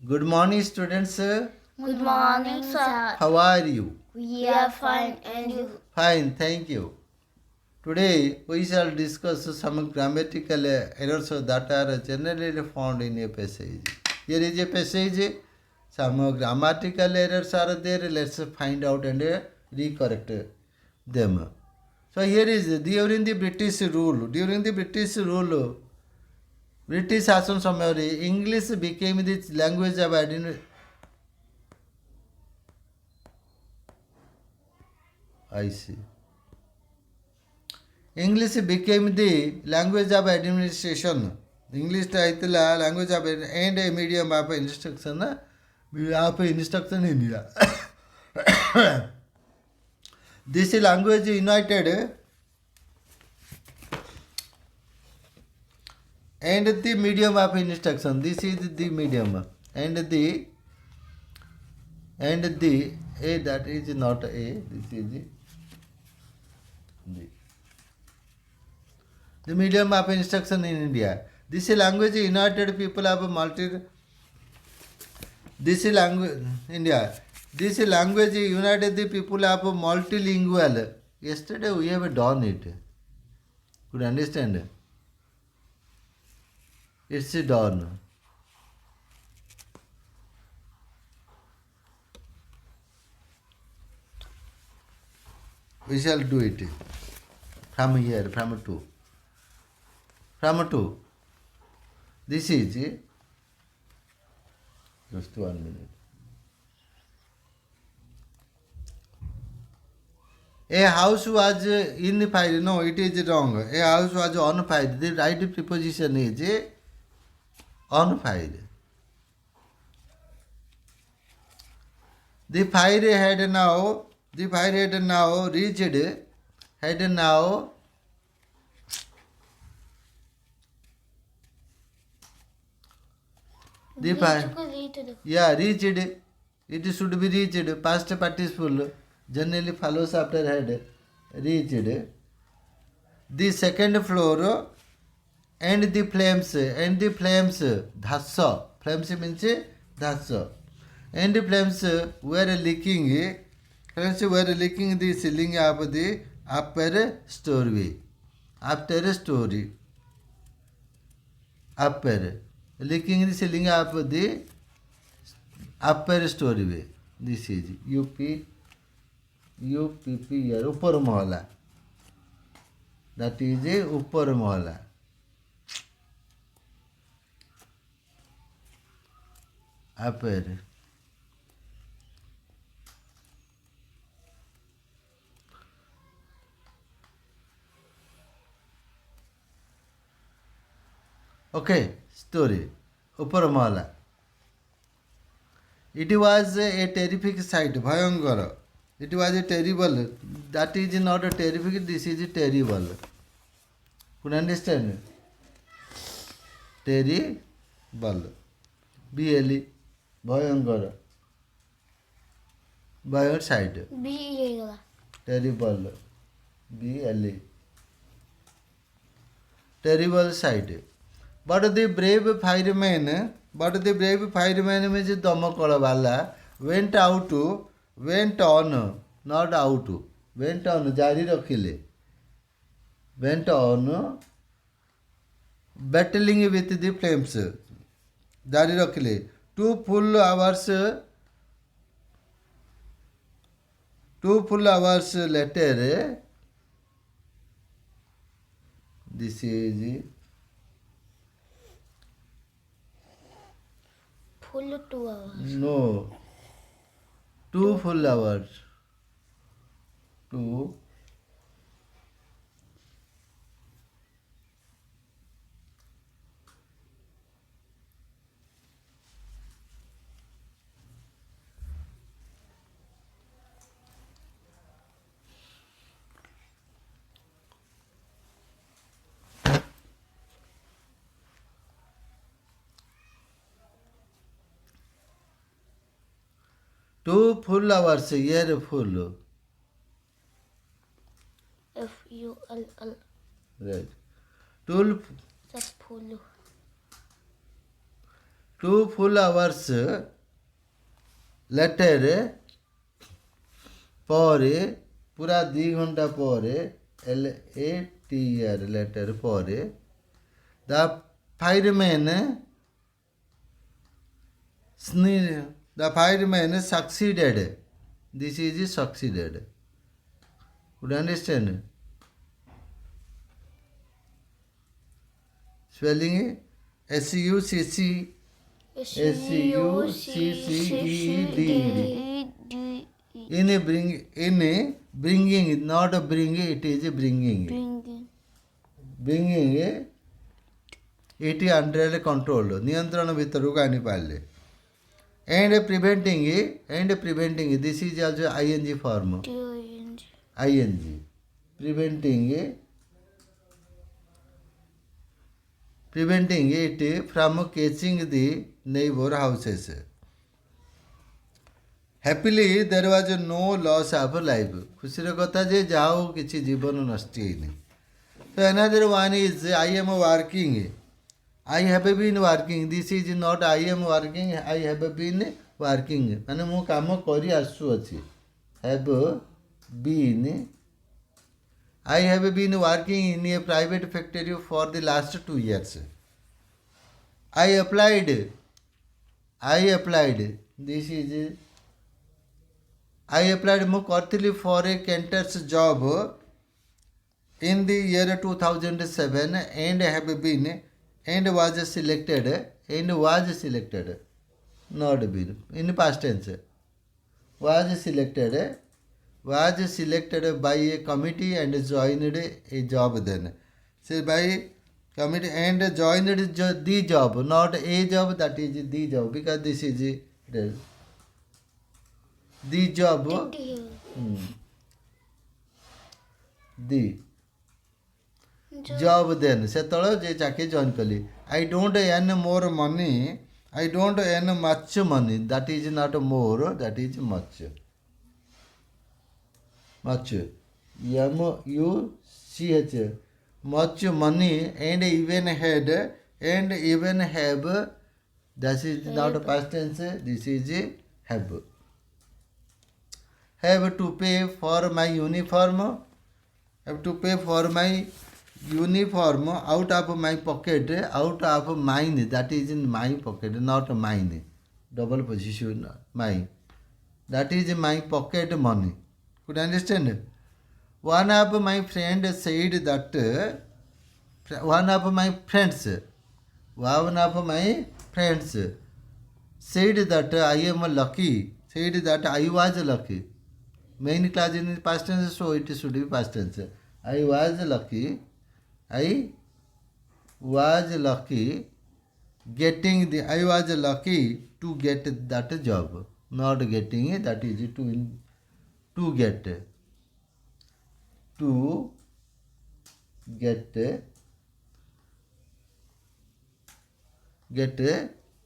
Good morning, students. Good morning, sir. How are you? We are fine, and you? Fine, thank you. Today we shall discuss some grammatical errors that are generally found in a passage. Here is a passage. Some grammatical errors are there. Let's find out and recorrect them. So here is during the British rule. During the British rule, British शासन समय English became the language of identity. I see. English became the language of administration. English is language of and a medium of instruction. In India. This language united and the medium of instruction. This is the medium and the a, that is not a. This is the medium of instruction in India. This language united people of multi. This language India. This language united the people of multilingual. Yesterday we have done it. Could you understand? It's done. We shall do it from here, from 2. From 2. This is just 1 minute. A house was in fire. No, it is wrong. A house was on fire. The right preposition is on fire. The fire had now reached, had now the fire, reached. It should be reached. Past participle generally follows after had reached. The second floor and the flames dhassa. Flames means dhassa. And the flames were leaking. Flames were leaking the ceiling of the upper story. After story. Upper. Leaking the ceiling of the upper story. This is UPP here. Upar mohla. That is a upar mohla. Upper. Okay, story. Upar mohla. It was a terrific sight. Bhayangara. It was a terrible. That is not a terrific. This is terrible. Could you understand? Terrible. BLE. Bhayangara. Bhayangar sight. Terrible. BLE. Terrible sight. But the brave fireman means Damakala Vala went on, not out, went on, Jari Rakhile, went on battling with the flames. Jari Rakhile. 2 full hours later, this is full 2 hours. No. 2 full hours. 2 2 full hours. Here full. FULL. Right. 2 That's full. 2 full hours later ପରେ पूरा 2 घंटा ପରେ later later ପରେ the fireman the fireman succeeded. This is succeeded. Would you understand? Spelling SUCC in bringing, not bring, it is bringing. Bringing it under control, नियंत्रण भितरକୁ आनी Parle. And preventing, this is also ing form. ing preventing it from catching the neighbor houses. Happily there was no loss of life. खुशीर कथा जे जाओ किसी जीवन नष्ट होइनी. So another one is I am working. I have been working. This is not I am working. I have been working. माने मु काम करी आसु अछि. Have been. I have been working in a private factory for the last 2 years. I applied. This is I applied mu करथिली for a cantor's job in the year 2007 and have been and was selected not been in past tense was selected by a committee and joined a job then. So by committee and joined the job, not a job, that is the job, because this is the job. The job then ସେତେବେଳେ ଯେ ଚାକିରି join କଲି. I don't earn more money, I don't earn much money, that is not more, that is much. Much much much money and even have, that is not past tense, this is have to pay for my uniform, have to pay for my uniform out of my pocket, out of mine, that is in my pocket, not mine, double position, mine, that is my pocket money. Could you understand? One of my friends said that one of my friends said that I am lucky, said that I was lucky. Main class in past tense, so it should be past tense. I was lucky getting the, I was lucky to get that job, not getting, that is to get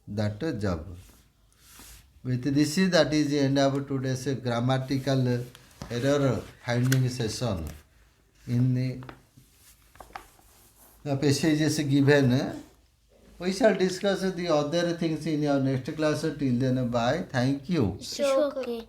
that job. With this, that is the end of today's grammatical error finding session. In the passages given, we shall discuss the other things in our next class. Till then, bye. Thank you. It's okay.